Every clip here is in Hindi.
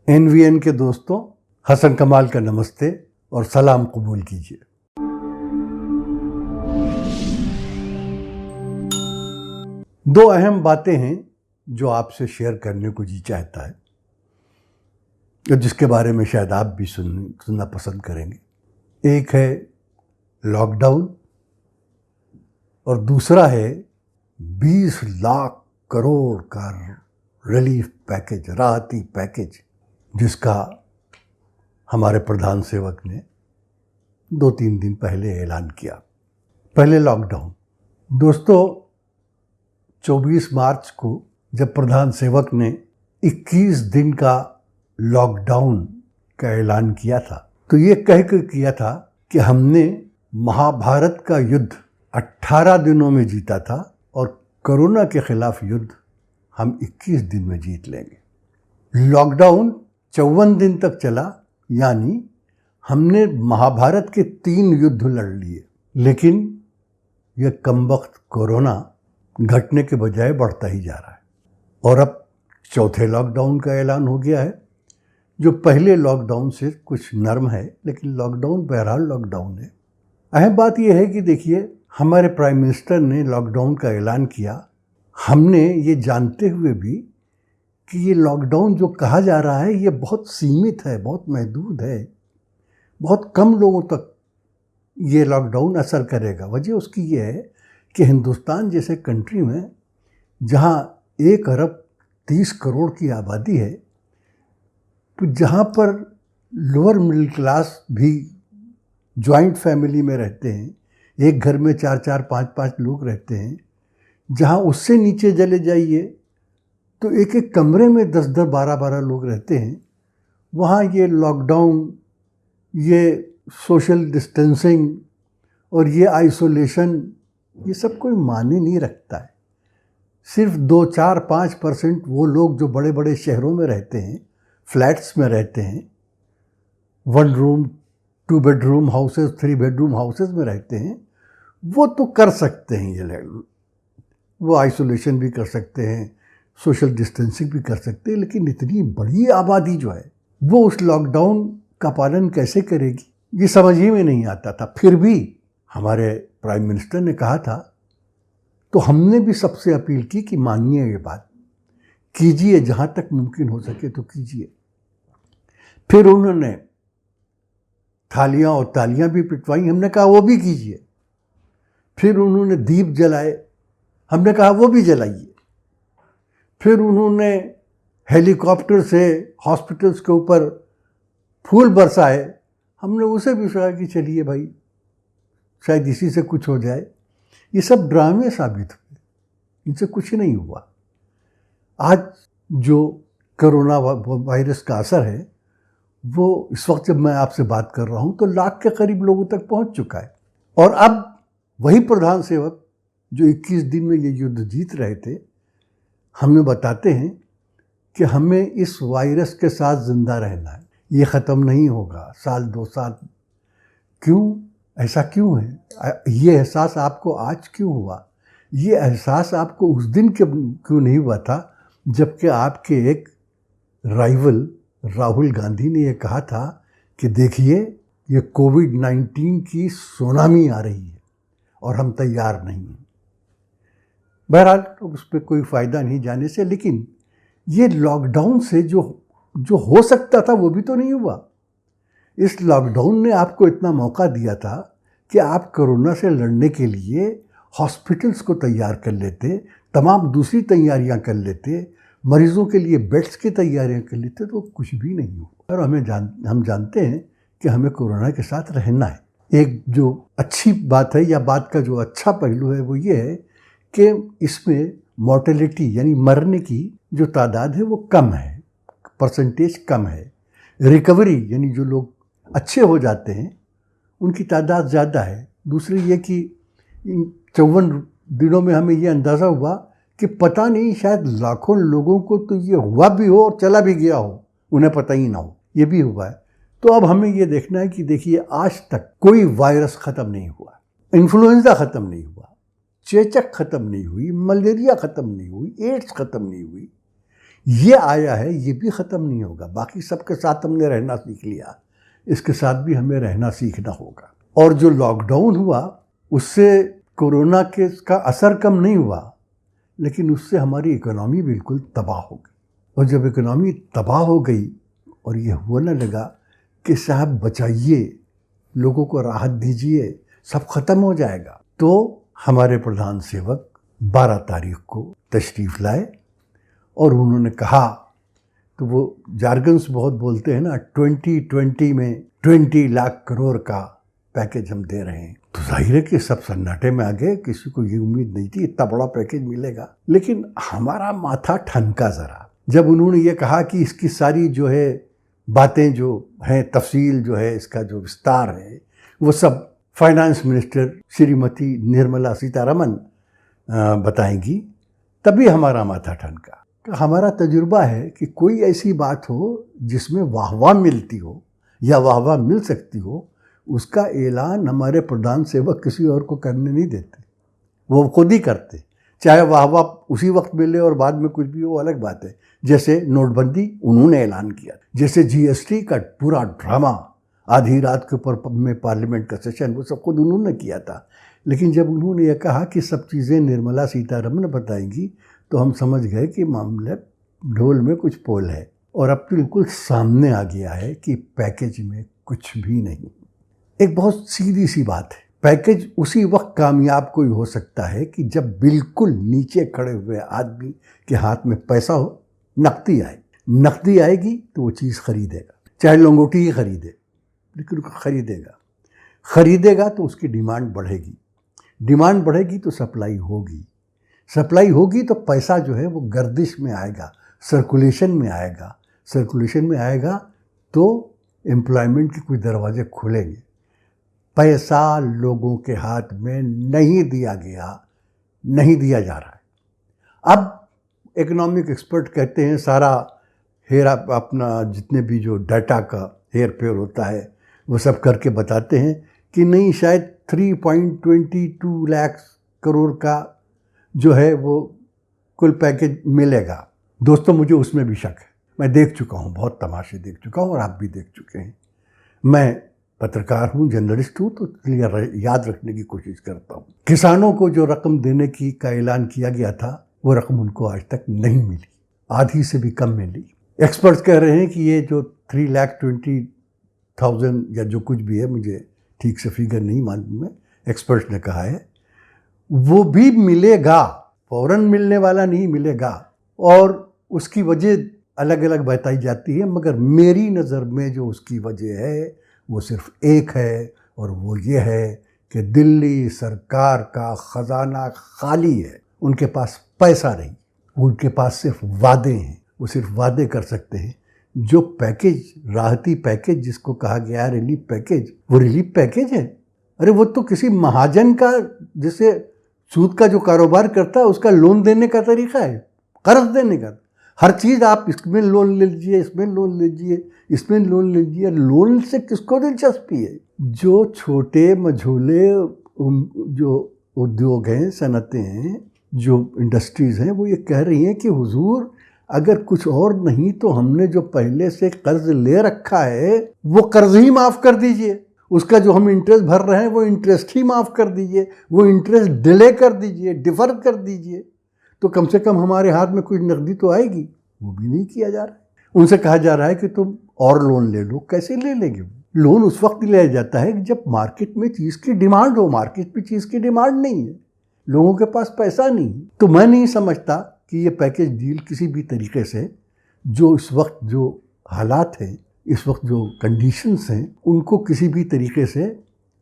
एनवीएन के दोस्तों, हसन कमाल का नमस्ते और सलाम कबूल कीजिए। दो अहम बातें हैं जो आपसे शेयर करने को जी चाहता है, जिसके बारे में शायद आप भी सुनना पसंद करेंगे। एक है लॉकडाउन और दूसरा है 20 लाख करोड़ का रिलीफ पैकेज, राहती पैकेज, जिसका हमारे प्रधान सेवक ने 2-3 दिन पहले ऐलान किया। पहले लॉकडाउन। दोस्तों, 24 मार्च को जब प्रधान सेवक ने 21 दिन का लॉकडाउन का ऐलान किया था, तो ये कह कर किया था कि हमने महाभारत का युद्ध 18 दिनों में जीता था और कोरोना के खिलाफ युद्ध हम 21 दिन में जीत लेंगे। लॉकडाउन 54 दिन तक चला, यानी हमने महाभारत के 3 युद्ध लड़ लिए। लेकिन यह कमबख्त कोरोना घटने के बजाय बढ़ता ही जा रहा है और अब चौथे लॉकडाउन का ऐलान हो गया है, जो पहले लॉकडाउन से कुछ नरम है, लेकिन लॉकडाउन बहरहाल लॉकडाउन है। अहम बात यह है कि देखिए, हमारे प्राइम मिनिस्टर ने लॉकडाउन का ऐलान किया, हमने ये जानते हुए भी कि ये लॉकडाउन जो कहा जा रहा है ये बहुत सीमित है, बहुत महदूद है, बहुत कम लोगों तक ये लॉकडाउन असर करेगा। वजह उसकी ये है कि हिंदुस्तान जैसे कंट्री में, जहाँ 1 अरब 30 करोड़ की आबादी है, तो जहाँ पर लोअर मिडिल क्लास भी जॉइंट फैमिली में रहते हैं, एक घर में 4-4, 5-5 लोग रहते हैं, जहाँ उससे नीचे चले जाइए तो एक एक कमरे में 10-10, 12-12 लोग रहते हैं। वहाँ ये लॉकडाउन, ये सोशल डिस्टेंसिंग और ये आइसोलेशन, ये सब कोई मायने नहीं रखता है। सिर्फ 2-4-5% वो लोग जो बड़े बड़े शहरों में रहते हैं, फ्लैट्स में रहते हैं, 1 room 2 bedroom houses, 3 bedroom houses में रहते हैं, वो तो कर सकते हैं, ये वो आइसोलेशन भी कर सकते हैं, सोशल डिस्टेंसिंग भी कर सकते हैं। लेकिन इतनी बड़ी आबादी जो है वो उस लॉकडाउन का पालन कैसे करेगी, ये समझ ही में नहीं आता था। फिर भी हमारे प्राइम मिनिस्टर ने कहा था, तो हमने भी सबसे अपील की कि मानिए ये बात, कीजिए, जहाँ तक मुमकिन हो सके तो कीजिए। फिर उन्होंने थालियाँ और तालियाँ भी पिटवाई, हमने कहा वो भी कीजिए। फिर उन्होंने दीप जलाए, हमने कहा वो भी जलाइए। फिर उन्होंने हेलीकॉप्टर से हॉस्पिटल्स के ऊपर फूल बरसाए, हमने उसे भी सोचा कि चलिए भाई, शायद इसी से कुछ हो जाए। ये सब ड्रामे साबित हुए, इनसे कुछ नहीं हुआ। आज जो कोरोना वायरस का असर है, वो इस वक्त जब मैं आपसे बात कर रहा हूँ तो 1 लाख के करीब लोगों तक पहुँच चुका है। और अब वही प्रधान सेवक जो 21 दिन में ये युद्ध जीत रहे थे, हमें बताते हैं कि हमें इस वायरस के साथ ज़िंदा रहना है, ये ख़त्म नहीं होगा 1-2 साल। क्यों, ऐसा क्यों है? ये एहसास आपको आज क्यों हुआ? ये एहसास आपको उस दिन क्यों नहीं हुआ था जबकि आपके एक राइवल राहुल गांधी ने ये कहा था कि देखिए, ये कोविड-19 की सुनामी आ रही है और हम तैयार नहीं हैं। बहरहाल उस पर कोई फ़ायदा नहीं जाने से, लेकिन ये लॉकडाउन से जो हो सकता था वो भी तो नहीं हुआ। इस लॉकडाउन ने आपको इतना मौका दिया था कि आप कोरोना से लड़ने के लिए हॉस्पिटल्स को तैयार कर लेते, तमाम दूसरी तैयारियां कर लेते, मरीज़ों के लिए बेड्स की तैयारियां कर लेते, तो कुछ भी नहीं हुआ। और हम जानते हैं कि हमें कोरोना के साथ रहना है। एक जो अच्छी बात है, या बात का जो अच्छा पहलू है, वो ये है कि इसमें मॉर्टेलिटी यानी मरने की जो तादाद है वो कम है, परसेंटेज कम है। रिकवरी यानी जो लोग अच्छे हो जाते हैं उनकी तादाद ज़्यादा है। दूसरी ये कि इन 54 दिनों में हमें ये अंदाज़ा हुआ कि पता नहीं, शायद लाखों लोगों को तो ये हुआ भी हो और चला भी गया हो, उन्हें पता ही ना हो, ये भी हुआ है। तो अब हमें ये देखना है कि देखिए, आज तक कोई वायरस ख़त्म नहीं हुआ, इन्फ्लुएंजा ख़त्म नहीं हुआ, चेचक ख़त्म नहीं हुई, मलेरिया ख़त्म नहीं हुई, एड्स ख़त्म नहीं हुई। ये आया है, ये भी ख़त्म नहीं होगा। बाकी सबके साथ हमने रहना सीख लिया, इसके साथ भी हमें रहना सीखना होगा। और जो लॉकडाउन हुआ उससे कोरोना के का असर कम नहीं हुआ, लेकिन उससे हमारी इकोनॉमी बिल्कुल तबाह हो गई। और जब इकोनॉमी तबाह हो गई और ये होने लगा कि साहब बचाइए, लोगों को राहत दीजिए, सब ख़त्म हो जाएगा, तो हमारे प्रधान सेवक 12 तारीख को तशरीफ़ लाए और उन्होंने कहा, तो वो जार्गन्स बहुत बोलते हैं ना, 2020 में 20 लाख करोड़ का पैकेज हम दे रहे हैं। तो जाहिर है कि सब सन्नाटे में आ गए, किसी को ये उम्मीद नहीं थी इतना बड़ा पैकेज मिलेगा। लेकिन हमारा माथा ठनका ज़रा जब उन्होंने ये कहा कि इसकी सारी जो है बातें जो हैं, तफसील जो है, इसका जो विस्तार है, वो सब फाइनेंस मिनिस्टर श्रीमती निर्मला सीतारमन बताएंगी। तभी हमारा माथा ठनका। हमारा तजुर्बा है कि कोई ऐसी बात हो जिसमें वाहवाह मिलती हो या वाहवाह मिल सकती हो, उसका ऐलान हमारे प्रधान सेवक किसी और को करने नहीं देते, वो खुद ही करते। चाहे वाहवाह उसी वक्त मिले और बाद में कुछ भी हो, अलग बात है। जैसे नोटबंदी उन्होंने ऐलान किया, जैसे जीएसटी का पूरा ड्रामा आधी रात के ऊपर में पार्लियामेंट का सेशन, वो सब खुद उन्होंने किया था। लेकिन जब उन्होंने ये कहा कि सब चीज़ें निर्मला सीतारमन बताएंगी, तो हम समझ गए कि मामले ढोल में कुछ पोल है। और अब बिल्कुल सामने आ गया है कि पैकेज में कुछ भी नहीं। एक बहुत सीधी सी बात है, पैकेज उसी वक्त कामयाब कोई हो सकता है कि जब बिल्कुल नीचे खड़े हुए आदमी के हाथ में पैसा हो, नकदी आए। नकदी आएगी तो वो चीज़ खरीदेगा, चाहे लंगोटी ही खरीदे, लेकिन खरीदेगा। खरीदेगा तो उसकी डिमांड बढ़ेगी, डिमांड बढ़ेगी तो सप्लाई होगी, सप्लाई होगी तो पैसा जो है वो गर्दिश में आएगा, सर्कुलेशन में आएगा। सर्कुलेशन में आएगा तो एम्प्लॉयमेंट के कुछ दरवाजे खुलेंगे। पैसा लोगों के हाथ में नहीं दिया गया, नहीं दिया जा रहा है। अब इकोनॉमिक एक्सपर्ट कहते हैं सारा अपना जितने भी जो डाटा का हेर फेर होता है वो सब करके बताते हैं कि नहीं, शायद 3.22 लाख करोड़ का जो है वो कुल पैकेज मिलेगा। दोस्तों, मुझे उसमें भी शक है। मैं देख चुका हूँ, बहुत तमाशे देख चुका हूँ और आप भी देख चुके हैं। मैं पत्रकार हूँ, जर्नलिस्ट हूँ, तो इसलिए याद रखने की कोशिश करता हूँ। किसानों को जो रकम देने की का ऐलान किया गया था, वो रकम उनको आज तक नहीं मिली, आधी से भी कम मिली। एक्सपर्ट्स कह रहे हैं कि ये जो 3,20,000 या जो कुछ भी है, मुझे ठीक से फिगर नहीं मालूम है, एक्सपर्ट्स ने कहा है, वो भी मिलेगा, फौरन मिलने वाला नहीं, मिलेगा। और उसकी वजह अलग अलग बताई जाती है, मगर मेरी नज़र में जो उसकी वजह है वो सिर्फ एक है, और वो ये है कि दिल्ली सरकार का ख़जाना खाली है, उनके पास पैसा नहीं, उनके पास सिर्फ वादे हैं। वो सिर्फ वादे कर सकते हैं। जो पैकेज, राहती पैकेज जिसको कहा गया है रिलीफ पैकेज, वो रिलीफ पैकेज है? अरे वो तो किसी महाजन का, जिसे सूद का जो कारोबार करता है, उसका लोन देने का तरीका है, कर्ज देने का। हर चीज़ आप इसमें लोन ले लीजिए, इसमें लोन लीजिए, इसमें लोन लीजिए। लोन से किसको दिलचस्पी है? जो छोटे मझोले जो उद्योग हैं, सनतें हैं, जो इंडस्ट्रीज़ हैं, वो ये कह रही हैं कि हुजूर, अगर कुछ और नहीं तो हमने जो पहले से कर्ज ले रखा है वो कर्ज ही माफ़ कर दीजिए, उसका जो हम इंटरेस्ट भर रहे हैं वो इंटरेस्ट ही माफ़ कर दीजिए, वो इंटरेस्ट डिले कर दीजिए, डिफ़र कर दीजिए, तो कम से कम हमारे हाथ में कुछ नकदी तो आएगी। वो भी नहीं किया जा रहा है। उनसे कहा जा रहा है कि तुम और लोन ले लो। कैसे ले लेंगे? लोन उस वक्त लिया जाता है जब मार्केट में चीज़ की डिमांड हो। मार्केट में चीज़ की डिमांड नहीं है, लोगों के पास पैसा नहीं है। तो मैं नहीं समझता कि ये पैकेज डील किसी भी तरीके से, जो इस वक्त जो हालात हैं, इस वक्त जो कंडीशंस हैं, उनको किसी भी तरीके से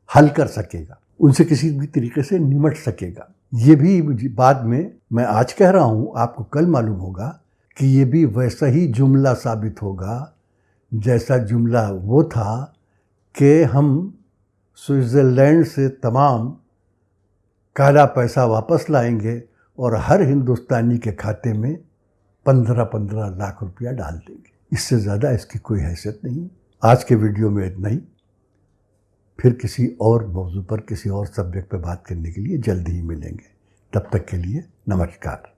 हल कर सकेगा, उनसे किसी भी तरीके से निमट सकेगा। ये भी बाद में, मैं आज कह रहा हूँ, आपको कल मालूम होगा कि ये भी वैसा ही जुमला साबित होगा जैसा जुमला वो था कि हम स्विट्ज़रलैंड से तमाम काला पैसा वापस लाएंगे और हर हिंदुस्तानी के खाते में 15-15 लाख रुपया डाल देंगे। इससे ज़्यादा इसकी कोई हैसियत नहीं। आज के वीडियो में इतना ही। फिर किसी और मौजू पर, किसी और सब्जेक्ट पर बात करने के लिए जल्दी ही मिलेंगे। तब तक के लिए नमस्कार।